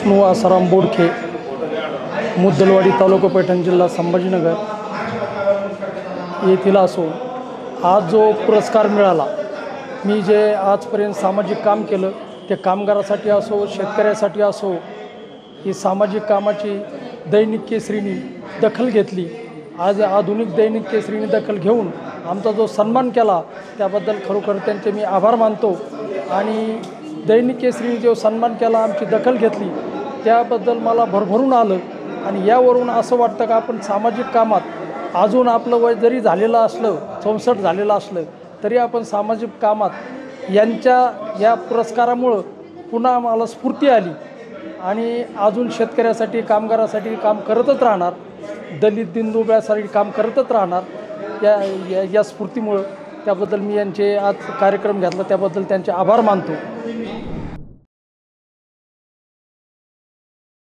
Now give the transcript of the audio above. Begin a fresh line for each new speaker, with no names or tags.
विष्णू आसाराम बोडखे, मुद्दलवाडी तालुका पैठण, जिल्हा संभाजीनगर येथील असो. आज जो पुरस्कार मिळाला, मी जे आजपर्यंत सामाजिक काम केलं ते कामगारासाठी असो, शेतकऱ्यासाठी असो, ही सामाजिक कामाची दैनिक केसरीने दखल घेतली. आज आधुनिक दैनिक केसरीने दखल घेऊन आमचा जो सन्मान केला त्याबद्दल खरोखर त्यांचे मी आभार मानतो. आणि दैनिक केसरीने जो सन्मान केला, आमची दखल घेतली, त्याबद्दल मला भरभरून आलं. आणि यावरून असं वाटतं का आपण सामाजिक कामात अजून आपलं वय जरी झालेलं असलं, 64 झालेलं असलं, तरी आपण सामाजिक कामात या पुरस्कारामुळं पुन्हा आम्हाला स्फूर्ती आली. आणि अजून शेतकऱ्यासाठी, कामगारासाठी काम करतच राहणार, दलित दिनदुबळ्यासाठी काम करतच राहणार या स्फूर्तीमुळं. त्याबद्दल मी यांचे आज कार्यक्रम घेतला त्याबद्दल त्यांचे आभार मानतो.